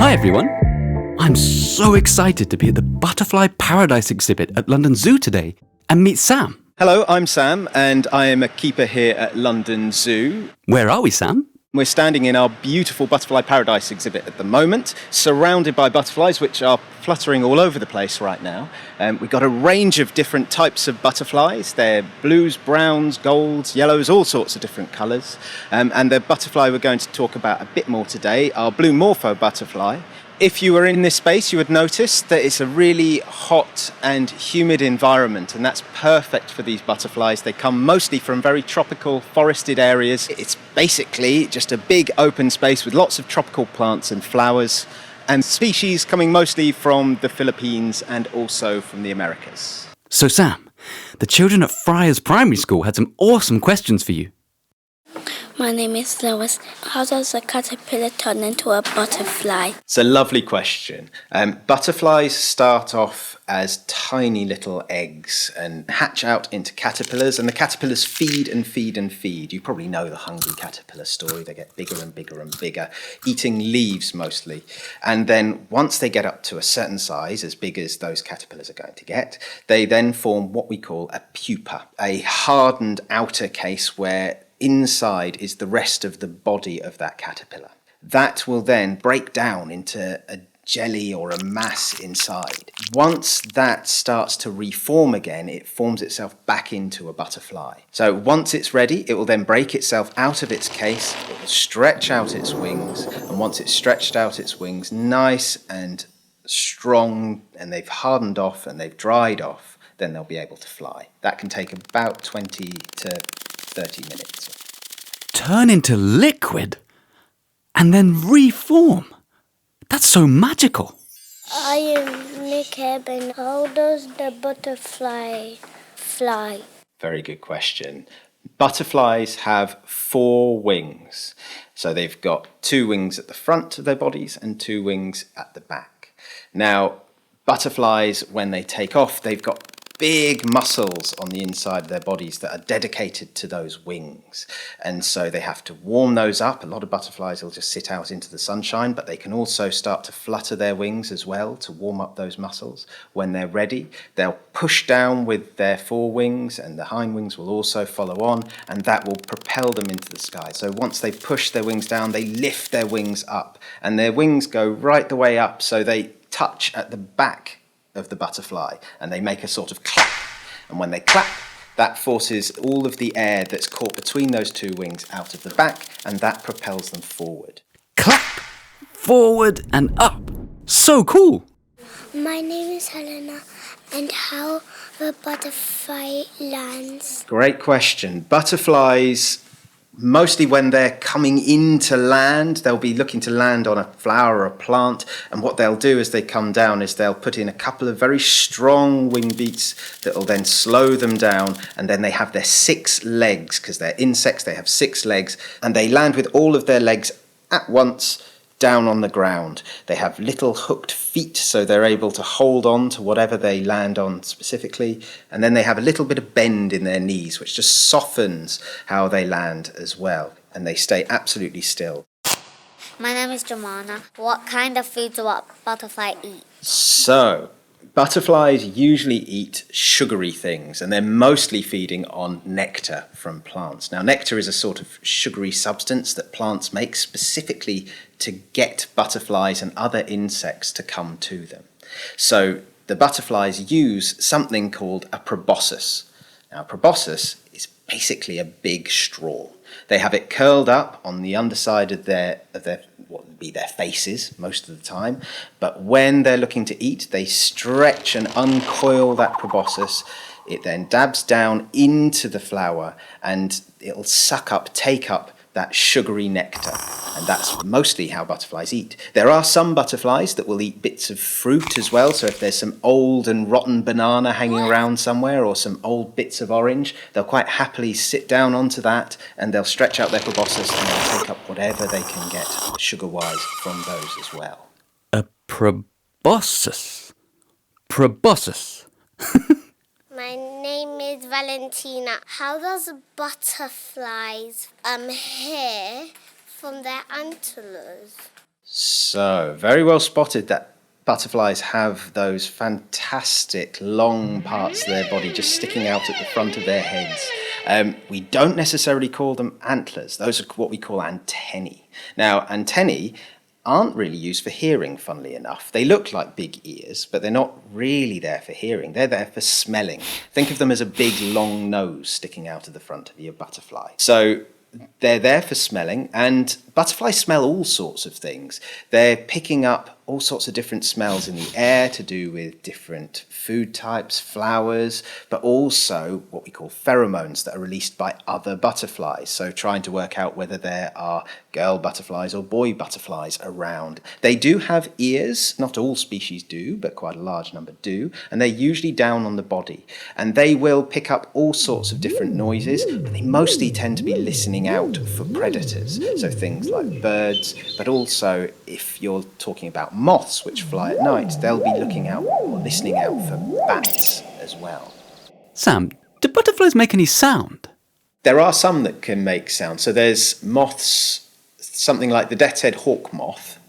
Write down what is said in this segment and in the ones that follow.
Hi everyone! I'm so excited to be at the Butterfly Paradise exhibit at London Zoo today and meet Sam. Hello, I'm Sam and I am a keeper here at London Zoo. Where are we, Sam? We're standing in our beautiful Butterfly Paradise exhibit at the moment, surrounded by butterflies which are fluttering all over the place right now. We've got a range of different types of butterflies. They're blues, browns, golds, yellows, all sorts of different colours. And the butterfly we're going to talk about a bit more today, our blue morpho butterfly. If you were in this space, you would notice that it's a really hot and humid environment, and that's perfect for these butterflies. They come mostly from very tropical forested areas. It's basically just a big open space with lots of tropical plants and flowers, and species coming mostly from the Philippines and also from the Americas. So Sam, the children at Friars Primary School had some awesome questions for you. My name is Lois. How does a caterpillar turn into a butterfly? It's a lovely question. Butterflies start off as tiny little eggs and hatch out into caterpillars, and the caterpillars feed and feed and feed. You probably know the hungry caterpillar story. They get bigger and bigger and bigger, eating leaves mostly. And then once they get up to a certain size, as big as those caterpillars are going to get, they then form what we call a pupa, a hardened outer case where inside is the rest of the body of that caterpillar. That will then break down into a jelly or a mass inside. Once that starts to reform again, it forms itself back into a butterfly. So once it's ready, it will then break itself out of its case, it will stretch out its wings, and once it's stretched out its wings nice and strong, and they've hardened off and they've dried off, then they'll be able to fly. That can take about 20 to 30 minutes. Turn into liquid and then reform. That's so magical. I am Nick Eben. How does the butterfly fly? Very good question. Butterflies have 4 wings. So they've got 2 wings at the front of their bodies and 2 wings at the back. Now, butterflies, when they take off, they've got big muscles on the inside of their bodies that are dedicated to those wings. And so they have to warm those up. A lot of butterflies will just sit out into the sunshine, but they can also start to flutter their wings as well to warm up those muscles. When they're ready, they'll push down with their forewings, and the hind wings will also follow on, and that will propel them into the sky. So once they've pushed their wings down, they lift their wings up, and their wings go right the way up, so they touch at the back of the butterfly, and they make a sort of clap, and when they clap, that forces all of the air that's caught between those 2 wings out of the back, and that propels them forward. Clap, forward and up. So cool. My name is Helena, and how the butterfly lands? Great question. Butterflies, mostly when they're coming into land, they'll be looking to land on a flower or a plant, and what they'll do as they come down is they'll put in a couple of very strong wing beats that will then slow them down, and then they have their 6 legs, because they're insects, they have 6 legs, and they land with all of their legs at once down on the ground. They have little hooked feet, so they're able to hold on to whatever they land on specifically, and then they have a little bit of bend in their knees, which just softens how they land as well, and they stay absolutely still. My name is Jemana. What kind of food do a butterfly eat? So, butterflies usually eat sugary things, and they're mostly feeding on nectar from plants. Now, nectar is a sort of sugary substance that plants make specifically to get butterflies and other insects to come to them. So, the butterflies use something called a proboscis. Now, a proboscis is basically a big straw. They have it curled up on the underside of their what would be their faces most of the time, but when they're looking to eat, they stretch and uncoil that proboscis. It then dabs down into the flower, and it'll take up that sugary nectar, and that's mostly how butterflies eat. There are some butterflies that will eat bits of fruit as well, so if there's some old and rotten banana hanging around somewhere, or some old bits of orange, they'll quite happily sit down onto that, and they'll stretch out their proboscis, and they'll take up whatever they can get sugar-wise from those as well. A proboscis. Proboscis. My name is Valentina. How does butterflies hair from their antlers? So, very well spotted that butterflies have those fantastic long parts of their body just sticking out at the front of their heads. We don't necessarily call them antlers. Those are what we call antennae. Now, antennae aren't really used for hearing, funnily enough. They look like big ears, but they're not really there for hearing. They're there for smelling. Think of them as a big, long nose sticking out of the front of your butterfly. So they're there for smelling, and butterflies smell all sorts of things. They're picking up all sorts of different smells in the air to do with different food types, flowers, but also what we call pheromones that are released by other butterflies. So trying to work out whether there are girl butterflies or boy butterflies around. They do have ears, not all species do, but quite a large number do, and they're usually down on the body. And they will pick up all sorts of different noises, but they mostly tend to be listening out for predators. So things like birds, but also if you're talking about moths which fly at night, they'll be looking out or listening out for bats as well. Sam, do butterflies make any sound? There are some that can make sound. So there's moths, something like the death's head hawk moth,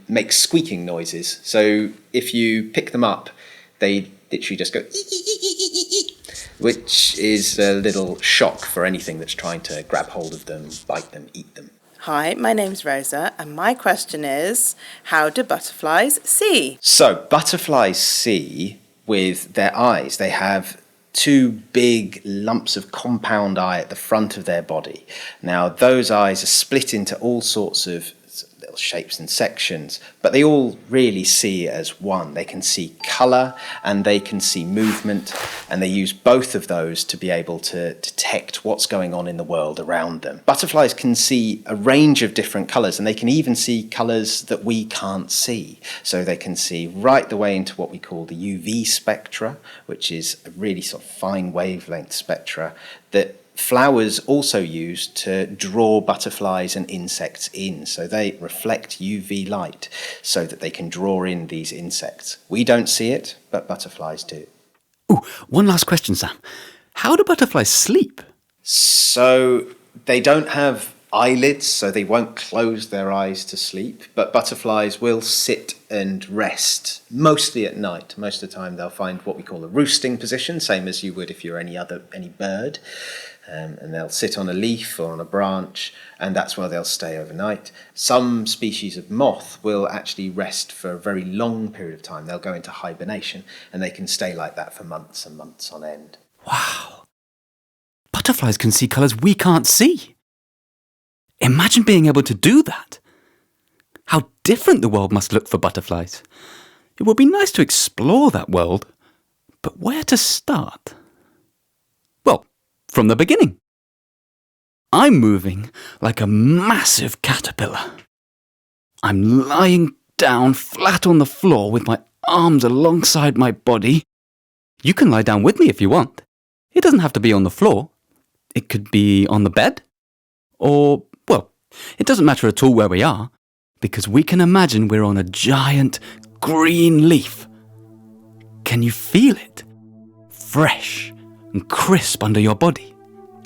makes squeaking noises. So if you pick them up, they literally just go which is a little shock for anything that's trying to grab hold of them, bite them, eat them. Hi, my name's Rosa, and my question is, how do butterflies see? So butterflies see with their eyes. They have two big lumps of compound eye at the front of their body. Now, those eyes are split into all sorts of little shapes and sections, but they all really see as one. They can see colour and they can see movement, and they use both of those to be able to detect what's going on in the world around them. Butterflies can see a range of different colours, and they can even see colours that we can't see. So they can see right the way into what we call the UV spectra, which is a really sort of fine wavelength spectra that flowers also use to draw butterflies and insects in. So they reflect UV light so that they can draw in these insects. We don't see it, but butterflies do. Ooh, one last question, Sam. How do butterflies sleep? So they don't have eyelids, so they won't close their eyes to sleep, but butterflies will sit and rest, mostly at night. Most of the time they'll find what we call a roosting position, same as you would if you're any bird. And they'll sit on a leaf or on a branch, and that's where they'll stay overnight. Some species of moth will actually rest for a very long period of time. They'll go into hibernation, and they can stay like that for months and months on end. Wow. Butterflies can see colours we can't see. Imagine being able to do that. How different the world must look for butterflies. It would be nice to explore that world, but where to start? Well, from the beginning. I'm moving like a massive caterpillar. I'm lying down flat on the floor with my arms alongside my body. You can lie down with me if you want. It doesn't have to be on the floor. It could be on the bed. Or, well, it doesn't matter at all where we are, because we can imagine we're on a giant green leaf. Can you feel it? Fresh and crisp under your body.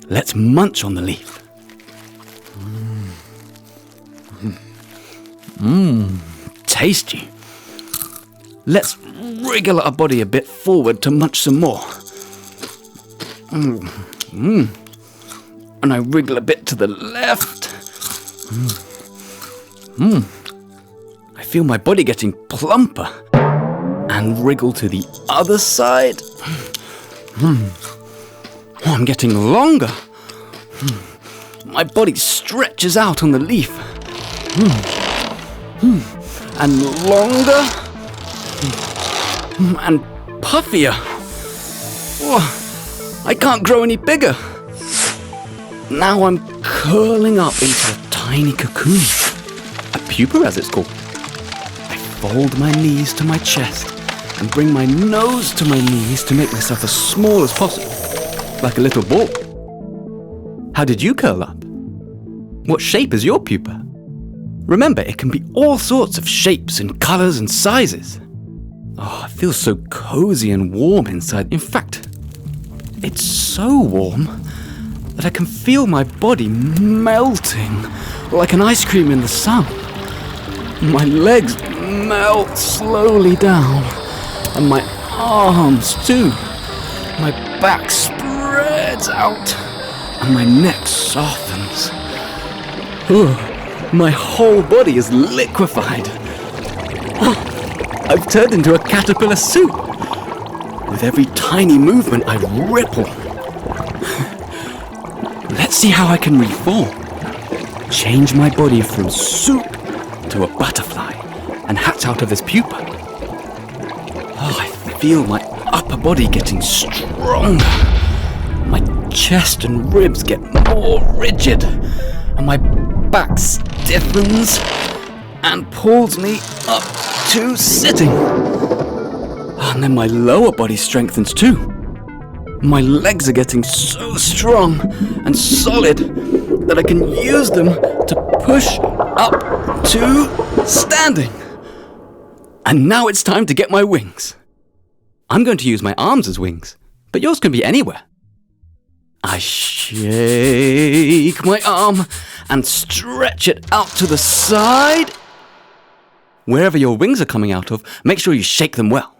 Let's munch on the leaf. Tasty. Let's wriggle our body a bit forward to munch some more. And I wriggle a bit to the left. I feel my body getting plumper. And wriggle to the other side. Oh, I'm getting longer. My body stretches out on the leaf. And longer. And puffier. Oh, I can't grow any bigger. Now I'm curling up into a tiny cocoon. A pupa, as it's called. I fold my knees to my chest and bring my nose to my knees to make myself as small as possible. Like a little ball. How did you curl up? What shape is your pupa? Remember, it can be all sorts of shapes and colours and sizes. Oh, it feels so cozy and warm inside. In fact, it's so warm that I can feel my body melting like an ice cream in the sun. My legs melt slowly down, and my arms too. My back spreads out, and my neck softens. My whole body is liquefied. I've turned into a caterpillar soup. With every tiny movement, I ripple. Let's see how I can reform. Change my body from soup to a butterfly and hatch out of this pupa. I feel my upper body getting stronger. My chest and ribs get more rigid, and my back stiffens and pulls me up to sitting. And then my lower body strengthens too. My legs are getting so strong and solid that I can use them to push up to standing. And now it's time to get my wings. I'm going to use my arms as wings, but yours can be anywhere. I shake my arm and stretch it out to the side. Wherever your wings are coming out of, make sure you shake them well.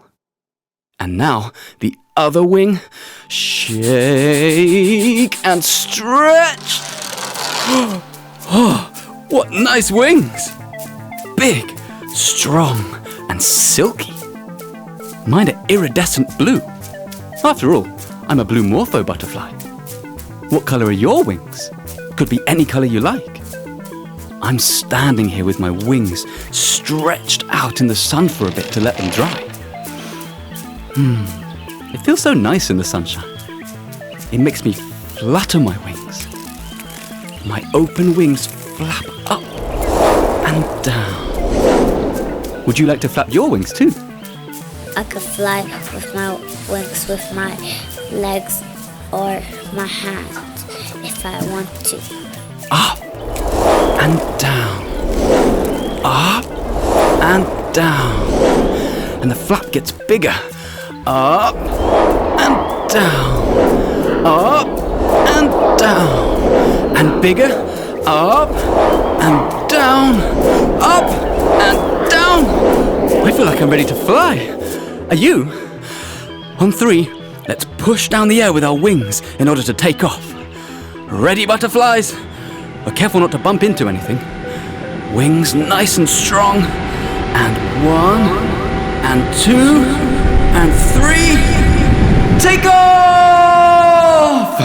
And now, the other wing. Shake and stretch. Oh, what nice wings! Big, strong, and silky. Mine are iridescent blue. After all, I'm a blue morpho butterfly. What colour are your wings? Could be any colour you like. I'm standing here with my wings stretched out in the sun for a bit to let them dry. It feels so nice in the sunshine. It makes me flutter my wings. My open wings flap up and down. Would you like to flap your wings too? I could fly with my wings with my legs or my hands if I want to. Up and down. Up and down. And the flap gets bigger. Up and down. Up and down. And bigger. Up and down. Up and down. I feel like I'm ready to fly. Are you? On 3, let's push down the air with our wings in order to take off. Ready, butterflies? But careful not to bump into anything. Wings nice and strong. And 1, and 2, and 3. Take off!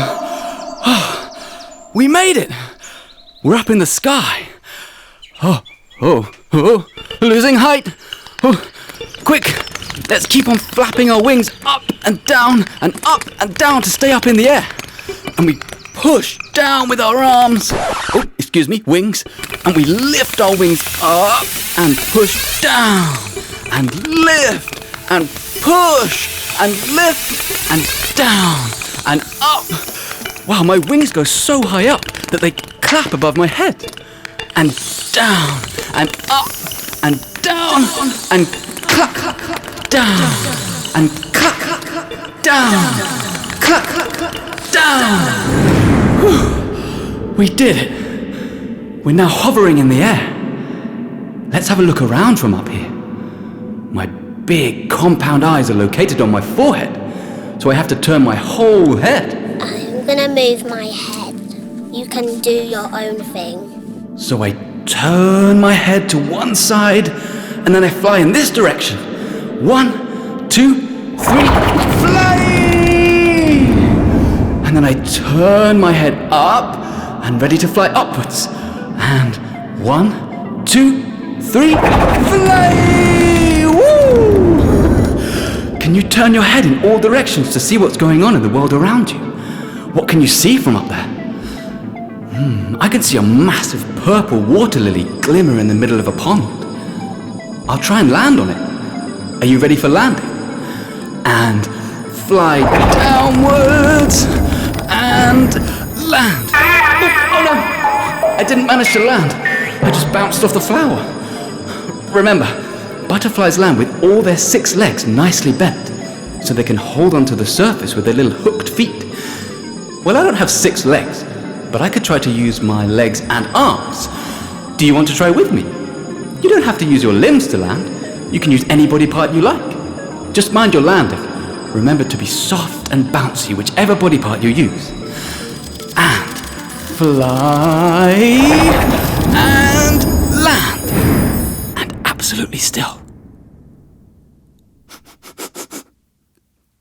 We made it! We're up in the sky. Oh, losing height. Quick, let's keep on flapping our wings up and down to stay up in the air. And we push down with our arms. Wings. And we lift our wings up and push down. And lift and push and lift and down and up. Wow, my wings go so high up that they clap above my head. And down and up and down and clap down and clap down, clap down. Whew. We did it. We're now hovering in the air. Let's have a look around from up here. My big compound eyes are located on my forehead, so I have to turn my whole head. I'm gonna move my head. You can do your own thing. So I turn my head to one side, and then I fly in this direction. 1, 2, 3, fly! And then I turn my head up, and ready to fly upwards. And 1, 2, 3, fly! Woo! Can you turn your head in all directions to see what's going on in the world around you? What can you see from up there? I can see a massive purple water lily glimmer in the middle of a pond. I'll try and land on it. Are you ready for landing? And fly downwards and land. Oh no! I didn't manage to land. I just bounced off the flower. Remember, butterflies land with all their 6 legs nicely bent, so they can hold onto the surface with their little hooked feet. Well, I don't have 6 legs, but I could try to use my legs and arms. Do you want to try with me? You don't have to use your limbs to land. You can use any body part you like. Just mind your landing. Remember to be soft and bouncy, whichever body part you use. And fly and land. And absolutely still.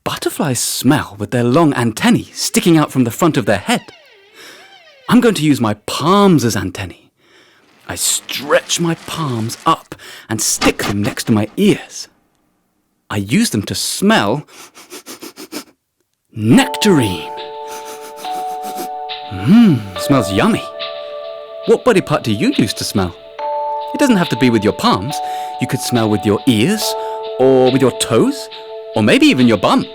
Butterflies smell with their long antennae sticking out from the front of their head. I'm going to use my palms as antennae. I stretch my palms up and stick them next to my ears. I use them to smell nectarine. Smells yummy. What body part do you use to smell? It doesn't have to be with your palms. You could smell with your ears, or with your toes, or maybe even your bum.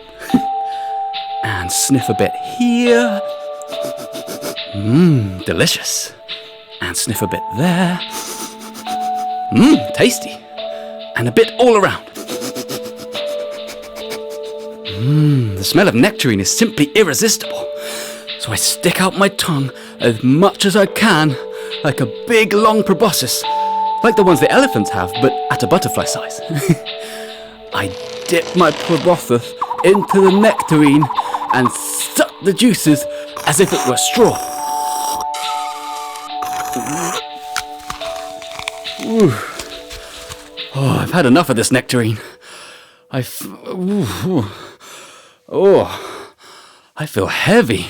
And sniff a bit here. Delicious. And sniff a bit there. Tasty. And a bit all around. The smell of nectarine is simply irresistible. So I stick out my tongue as much as I can, like a big long proboscis, like the ones the elephants have, but at a butterfly size. I dip my proboscis into the nectarine and suck the juices as if it were straw. I've had enough of this nectarine. I feel heavy.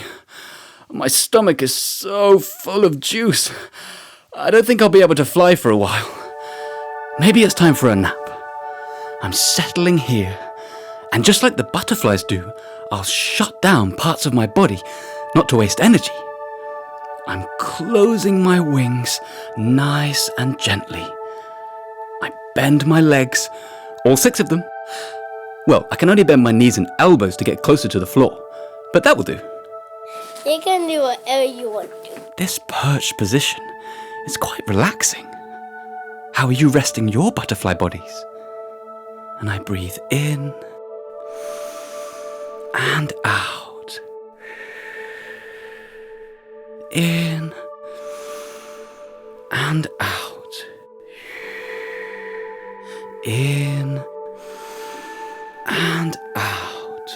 My stomach is so full of juice. I don't think I'll be able to fly for a while. Maybe it's time for a nap. I'm settling here, and just like the butterflies do, I'll shut down parts of my body, not to waste energy. I'm closing my wings nice and gently. I bend my legs, all 6 of them. Well, I can only bend my knees and elbows to get closer to the floor, but that will do. You can do whatever you want to. This perched position is quite relaxing. How are you resting your butterfly bodies? And I breathe in and out. In and out. In and out.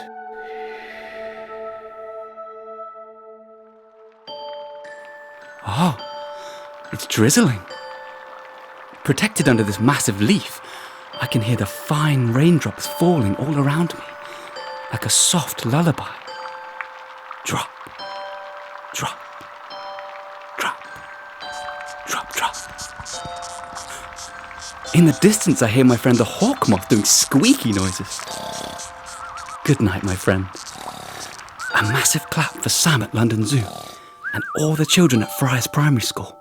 Oh, it's drizzling. Protected under this massive leaf, I can hear the fine raindrops falling all around me, like a soft lullaby. Drop, drop, drop, drop, drop. In the distance, I hear my friend the hawk moth doing squeaky noises. Good night, my friend. A massive clap for Sam at London Zoo and all the children at Friars Primary School.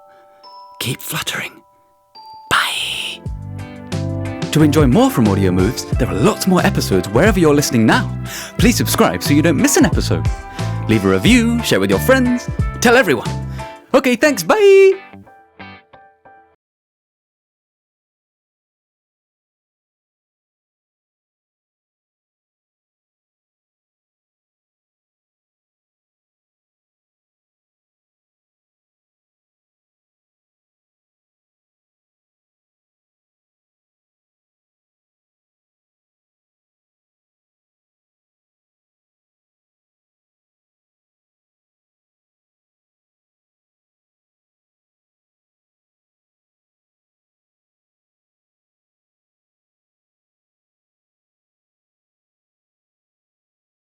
Keep fluttering. Bye. To enjoy more from Audiomoves, there are lots more episodes wherever you're listening now. Please subscribe so you don't miss an episode. Leave a review, share with your friends, tell everyone. Okay, thanks, bye!